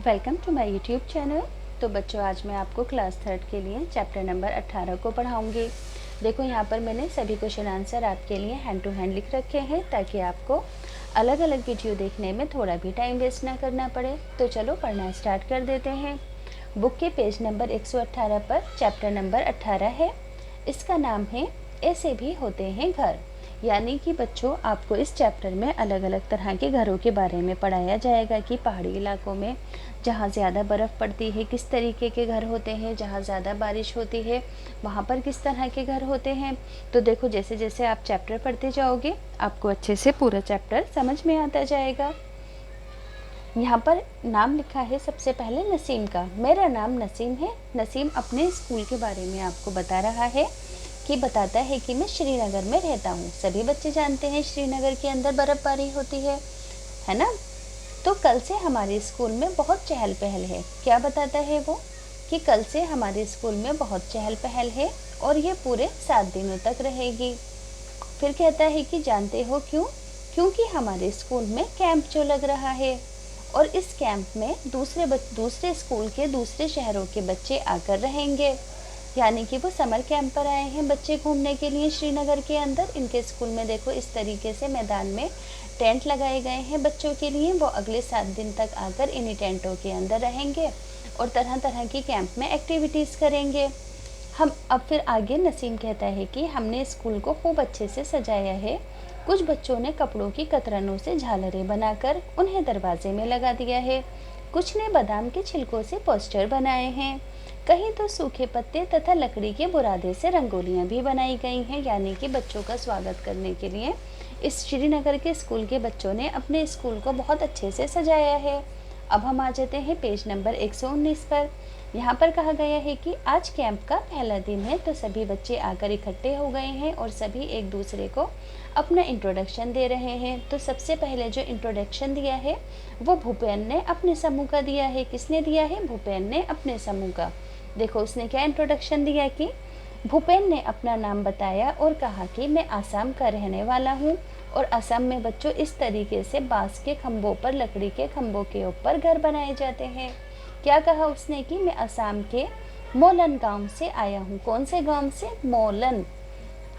Welcome to my YouTube channel. तो बच्चों, आज मैं आपको क्लास थर्ड के लिए चैप्टर नंबर 18 को पढ़ाऊंगी। देखो, यहाँ पर मैंने सभी क्वेश्चन आंसर आपके लिए हैंड टू हैंड लिख रखे हैं ताकि आपको अलग अलग वीडियो देखने में थोड़ा भी टाइम वेस्ट ना करना पड़े। तो चलो पढ़ना स्टार्ट कर देते हैं। बुक के पेज नंबर 118 पर चैप्टर नंबर 18 है। इसका नाम है ऐसे भी होते हैं घर। यानी कि बच्चों, आपको इस चैप्टर में अलग अलग तरह के घरों के बारे में पढ़ाया जाएगा कि पहाड़ी इलाकों में जहाँ ज़्यादा बर्फ़ पड़ती है किस तरीके के घर होते हैं, जहाँ ज़्यादा बारिश होती है वहाँ पर किस तरह के घर होते हैं। तो देखो, जैसे जैसे आप चैप्टर पढ़ते जाओगे आपको अच्छे से पूरा चैप्टर समझ में आता जाएगा। यहाँ पर नाम लिखा है सबसे पहले नसीम का। मेरा नाम नसीम है। नसीम अपने स्कूल के बारे में आपको बता रहा है कि बताता है कि मैं श्रीनगर में रहता हूँ। सभी बच्चे जानते हैं श्रीनगर के अंदर बर्फ़बारी होती है ना। तो कल से हमारे स्कूल में बहुत चहल पहल है। क्या बताता है वो? कि कल से हमारे स्कूल में बहुत चहल पहल है और ये पूरे 7 दिनों तक रहेगी। फिर कहता है कि जानते हो क्यों? क्योंकि हमारे स्कूल में कैंप जो लग रहा है और इस कैंप में दूसरे स्कूल के दूसरे शहरों के बच्चे आकर रहेंगे। यानी कि वो समर कैंप पर आए हैं बच्चे घूमने के लिए श्रीनगर के अंदर। इनके स्कूल में देखो इस तरीके से मैदान में टेंट लगाए गए हैं बच्चों के लिए। वो अगले 7 दिन तक आकर इन्हीं टेंटों के अंदर रहेंगे और तरह तरह की कैंप में एक्टिविटीज़ करेंगे। हम अब फिर आगे नसीम कहता है कि हमने स्कूल को खूब अच्छे से सजाया है। कुछ बच्चों ने कपड़ों की कतरनों से झालरें बनाकर उन्हें दरवाजे में लगा दिया है। कुछ ने बादाम के छिलकों से पोस्टर बनाए हैं। कहीं तो सूखे पत्ते तथा लकड़ी के बुरादे से रंगोलियां भी बनाई गई हैं। यानी कि बच्चों का स्वागत करने के लिए इस श्रीनगर के स्कूल के बच्चों ने अपने स्कूल को बहुत अच्छे से सजाया है। अब हम आ जाते हैं पेज नंबर 119 पर। यहाँ पर कहा गया है कि आज कैंप का पहला दिन है तो सभी बच्चे आकर इकट्ठे हो गए हैं और सभी एक दूसरे को अपना इंट्रोडक्शन दे रहे हैं। तो सबसे पहले जो इंट्रोडक्शन दिया है वो भूपेन ने अपने समूह का दिया है। किसने दिया है? भूपेन ने अपने समूह का। देखो उसने क्या इंट्रोडक्शन दिया कि भूपेन ने अपना नाम बताया और कहा कि मैं आसाम का रहने वाला हूँ और असम में बच्चों इस तरीके से बांस के खंभों पर, लकड़ी के खंभों के ऊपर घर बनाए जाते हैं। क्या कहा उसने कि मैं असम के मोलन गांव से आया हूँ। कौन से गांव से? मोलन।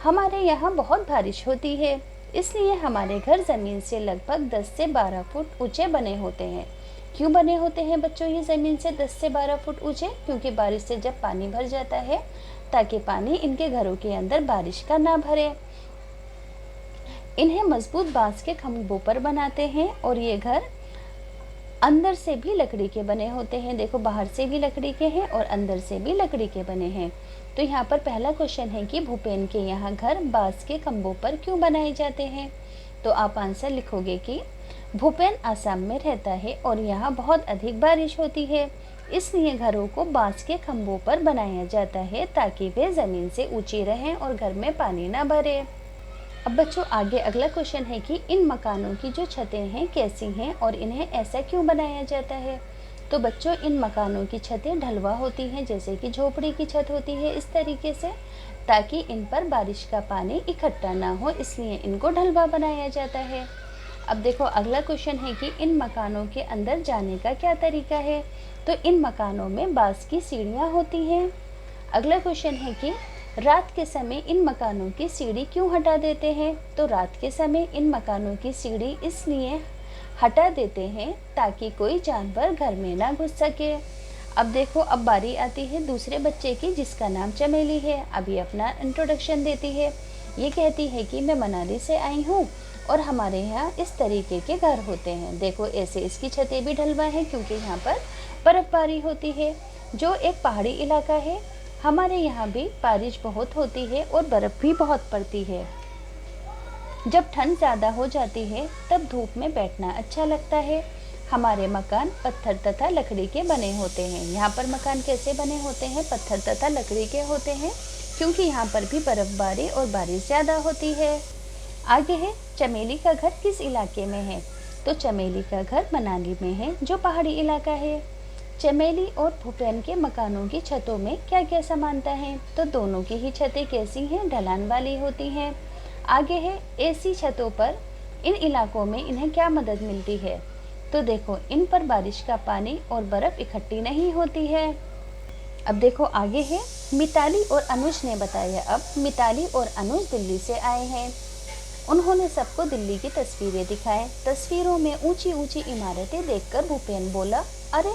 हमारे यहाँ बहुत बारिश होती है इसलिए हमारे घर ज़मीन से लगभग 10 से 12 फुट ऊंचे बने होते हैं। क्यों बने होते हैं बच्चों ये ज़मीन से 10 से 12 फुट ऊंचे? क्योंकि बारिश से जब पानी भर जाता है ताकि पानी इनके घरों के अंदर बारिश का ना भरे। इन्हें मजबूत बांस के खंभों पर बनाते हैं और ये घर अंदर से भी लकड़ी के बने होते हैं। देखो, बाहर से भी लकड़ी के हैं और अंदर से भी लकड़ी के बने हैं। तो यहाँ पर पहला क्वेश्चन है कि भूपेन के यहाँ घर बांस के खंभों पर क्यों बनाए जाते हैं। तो आप आंसर लिखोगे कि भूपेन आसाम में रहता है और यहाँ बहुत अधिक बारिश होती है इसलिए घरों को बांस के खंभों पर बनाया जाता है ताकि वे ज़मीन से ऊंची रहें और घर में पानी ना भरे। अब बच्चों आगे अगला क्वेश्चन है कि इन मकानों की जो छतें हैं कैसी हैं और इन्हें ऐसा क्यों बनाया जाता है। तो बच्चों इन मकानों की छतें ढलवा होती हैं, जैसे कि झोपड़ी की छत होती है इस तरीके से, ताकि इन पर बारिश का पानी इकट्ठा ना हो, इसलिए इनको ढलवा बनाया जाता है। अब देखो अगला क्वेश्चन है कि इन मकानों के अंदर जाने का क्या तरीका है। तो इन मकानों में बांस की सीढ़ियाँ होती हैं। अगला क्वेश्चन है कि रात के समय इन मकानों की सीढ़ी क्यों हटा देते हैं। तो रात के समय इन मकानों की सीढ़ी इसलिए हटा देते हैं ताकि कोई जानवर घर में ना घुस सके। अब देखो, अब बारी आती है दूसरे बच्चे की जिसका नाम चमेली है। अब ये अपना इंट्रोडक्शन देती है। ये कहती है कि मैं मनाली से आई हूँ और हमारे यहाँ इस तरीके के घर होते हैं। देखो ऐसे इसकी छतें भी ढलवा हैं क्योंकि यहाँ पर बर्फ़बारी होती है। जो एक पहाड़ी इलाका है, हमारे यहाँ भी बारिश बहुत होती है और बर्फ़ भी बहुत पड़ती है। जब ठंड ज़्यादा हो जाती है तब धूप में बैठना अच्छा लगता है। हमारे मकान पत्थर तथा लकड़ी के बने होते हैं। यहाँ पर मकान कैसे बने होते हैं? पत्थर तथा लकड़ी के होते हैं क्योंकि यहाँ पर भी बर्फ़बारी और बारिश ज़्यादा होती है। आगे है चमेली का घर किस इलाके में है। तो चमेली का घर मनाली में है जो पहाड़ी इलाका है। चमेली और भूपेन के मकानों की छतों में क्या क्या समानता है। तो दोनों की ही छतें कैसी हैं? ढलान वाली होती हैं। आगे है ऐसी छतों पर इन इलाकों में इन्हें क्या मदद मिलती है। तो देखो इन पर बारिश का पानी और बर्फ इकट्ठी नहीं होती है। अब देखो आगे है, मिताली और अनुज ने बताया। अब मिताली और अनुज दिल्ली से आए हैं। उन्होंने सबको दिल्ली की तस्वीरें दिखाए। तस्वीरों में ऊंची ऊंची इमारतें देखकर भूपेन बोला, अरे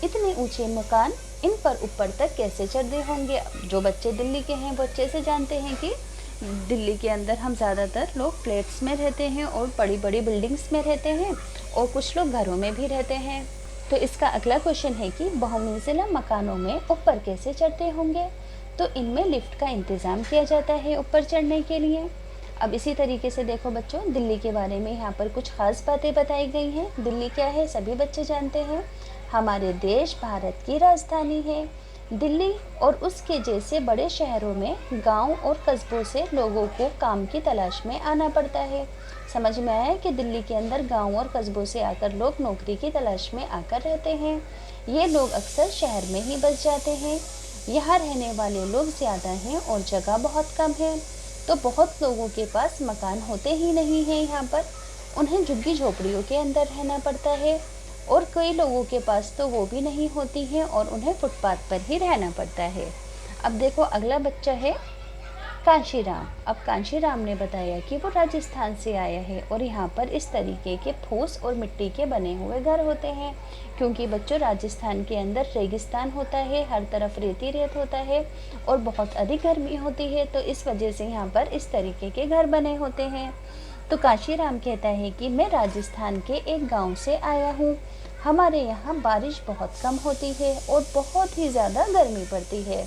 इतने ऊंचे मकान, इन पर ऊपर तक कैसे चढ़ते होंगे। जो बच्चे दिल्ली के हैं वो अच्छे से जानते हैं कि दिल्ली के अंदर हम ज़्यादातर लोग फ्लैट्स में रहते हैं और बड़ी बड़ी बिल्डिंग्स में रहते हैं और कुछ लोग घरों में भी रहते हैं। तो इसका अगला क्वेश्चन है कि बहुमंजिला मकानों में ऊपर कैसे चढ़ते होंगे। तो इनमें लिफ्ट का इंतज़ाम किया जाता है ऊपर चढ़ने के लिए। अब इसी तरीके से देखो बच्चों, दिल्ली के बारे में यहाँ पर कुछ खास बातें बताई गई हैं। दिल्ली क्या है सभी बच्चे जानते हैं, हमारे देश भारत की राजधानी है। दिल्ली और उसके जैसे बड़े शहरों में गांव और कस्बों से लोगों को काम की तलाश में आना पड़ता है। समझ में आया कि दिल्ली के अंदर गांव और कस्बों से आकर लोग नौकरी की तलाश में आकर रहते हैं। ये लोग अक्सर शहर में ही बस जाते हैं। यहाँ रहने वाले लोग ज़्यादा हैं और जगह बहुत कम है, तो बहुत लोगों के पास मकान होते ही नहीं हैं। यहाँ पर उन्हें झुग्गी झोपड़ियों के अंदर रहना पड़ता है और कई लोगों के पास तो वो भी नहीं होती हैं और उन्हें फुटपाथ पर ही रहना पड़ता है। अब देखो अगला बच्चा है कांशीराम। अब कांशीराम ने बताया कि वो राजस्थान से आया है और यहाँ पर इस तरीके के फूस और मिट्टी के बने हुए घर होते हैं, क्योंकि बच्चों राजस्थान के अंदर रेगिस्तान होता है, हर तरफ रेती रेत होता है और बहुत अधिक गर्मी होती है, तो इस वजह से यहाँ पर इस तरीके के घर बने होते हैं। तो कांशीराम कहता है कि मैं राजस्थान के एक गाँव से आया हूँ। हमारे यहाँ बारिश बहुत कम होती है और बहुत ही ज़्यादा गर्मी पड़ती है।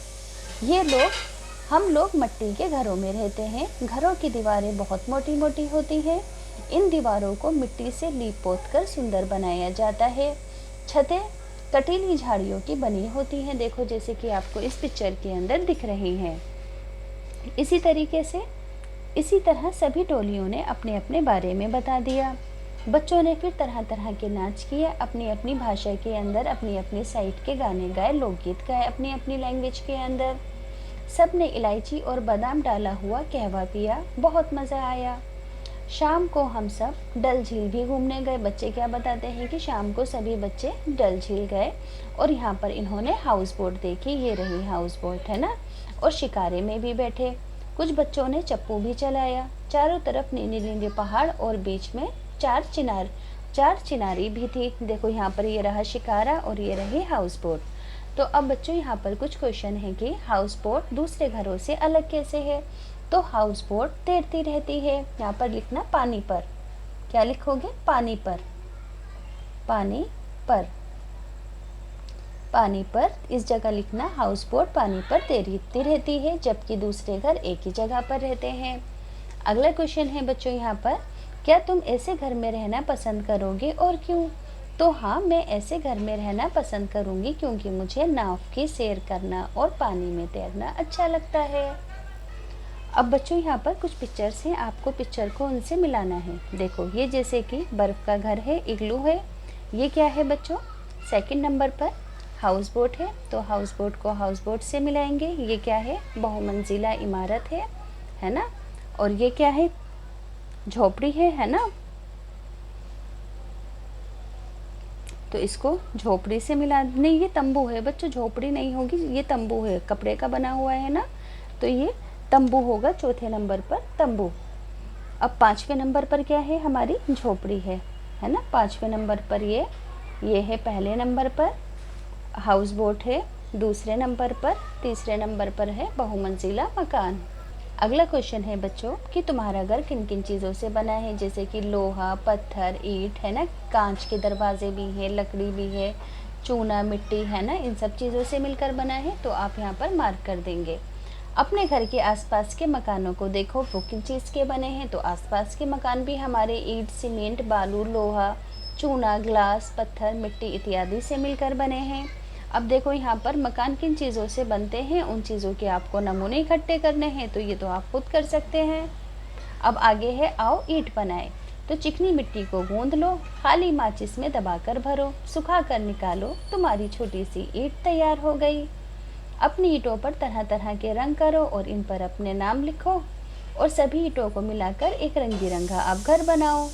हम लोग मिट्टी के घरों में रहते हैं। घरों की दीवारें बहुत मोटी मोटी होती हैं। इन दीवारों को मिट्टी से लीप पोत कर सुंदर बनाया जाता है। छतें कटीली झाड़ियों की बनी होती हैं, देखो जैसे कि आपको इस पिक्चर के अंदर दिख रही हैं। इसी तरह सभी टोलियों ने अपने अपने बारे में बता दिया। बच्चों ने फिर तरह तरह के नाच किए, अपनी अपनी भाषा के अंदर अपनी अपनी साइड के गाने गाए, लोकगीत गाए अपनी अपनी लैंग्वेज के अंदर। सब ने इलायची और बादाम डाला हुआ कहवा पिया, बहुत मज़ा आया। शाम को हम सब डल झील भी घूमने गए। बच्चे क्या बताते हैं कि शाम को सभी बच्चे डल झील गए और यहाँ पर इन्होंने हाउस बोट देखी, ये रही हाउस बोट है ना, और शिकारे में भी बैठे। कुछ बच्चों ने चप्पू भी चलाया। चारों तरफ नीले नीले पहाड़ और बीच में चार चिनारी भी थी। देखो यहाँ पर ये रहा शिकारा और ये रही हाउस बोट। तो अब बच्चों यहाँ पर कुछ क्वेश्चन है कि हाउस बोट दूसरे घरों से अलग कैसे है। तो हाउस बोट तैरती रहती है। यहाँ पर लिखना पानी पर, क्या लिखोगे, पानी पर, पानी पर, पानी पर। इस जगह लिखना हाउस बोट पानी पर तैरती रहती है, जबकि दूसरे घर एक ही जगह पर रहते हैं। अगला क्वेश्चन है बच्चों यहाँ पर, क्या तुम ऐसे घर में रहना पसंद करोगे और क्यों। तो हाँ, मैं ऐसे घर में रहना पसंद करूँगी क्योंकि मुझे नाव की सैर करना और पानी में तैरना अच्छा लगता है। अब बच्चों यहाँ पर कुछ पिक्चर्स हैं, आपको पिक्चर को उनसे मिलाना है। देखो ये जैसे कि बर्फ़ का घर है, इग्लू है। ये क्या है बच्चों, सेकंड नंबर पर हाउस बोट है, तो हाउस बोट को हाउस बोट से मिलाएंगे। ये क्या है, बहुमंजिला इमारत है ना। और ये क्या है, झोपड़ी है ना। तो इसको झोपड़ी से मिला, नहीं ये तंबू है बच्चों, झोपड़ी नहीं होगी, ये तंबू है, कपड़े का बना हुआ है ना, तो ये तंबू होगा चौथे नंबर पर, तंबू। अब पाँचवें नंबर पर क्या है, हमारी झोपड़ी है ना। पाँचवें नंबर पर ये है पहले नंबर पर हाउस बोट है, दूसरे नंबर पर, तीसरे नंबर पर है बहुमंजिला मकान। अगला क्वेश्चन है बच्चों कि तुम्हारा घर किन किन चीज़ों से बना है, जैसे कि लोहा, पत्थर, ईंट है ना, कांच के दरवाजे भी है, लकड़ी भी है, चूना, मिट्टी है ना, इन सब चीज़ों से मिलकर बना है। तो आप यहाँ पर मार्क कर देंगे। अपने घर के आसपास के मकानों को देखो, वो किन चीज़ के बने हैं। तो आसपास के मकान भी हमारे ईंट, सीमेंट, बालू, लोहा, चूना, ग्लास, पत्थर, मिट्टी इत्यादि से मिलकर बने हैं। अब देखो यहाँ पर मकान किन चीज़ों से बनते हैं, उन चीज़ों के आपको नमूने इकट्ठे करने हैं, तो ये तो आप खुद कर सकते हैं। अब आगे है, आओ ईंट बनाए। तो चिकनी मिट्टी को गूंद लो, खाली माचिस में दबाकर भरो, सुखा कर निकालो, तुम्हारी छोटी सी ईंट तैयार हो गई। अपनी ईंटों पर तरह तरह के रंग करो और इन पर अपने नाम लिखो और सभी ईंटों को मिलाकर एक रंग बिरंगा आप घर बनाओ।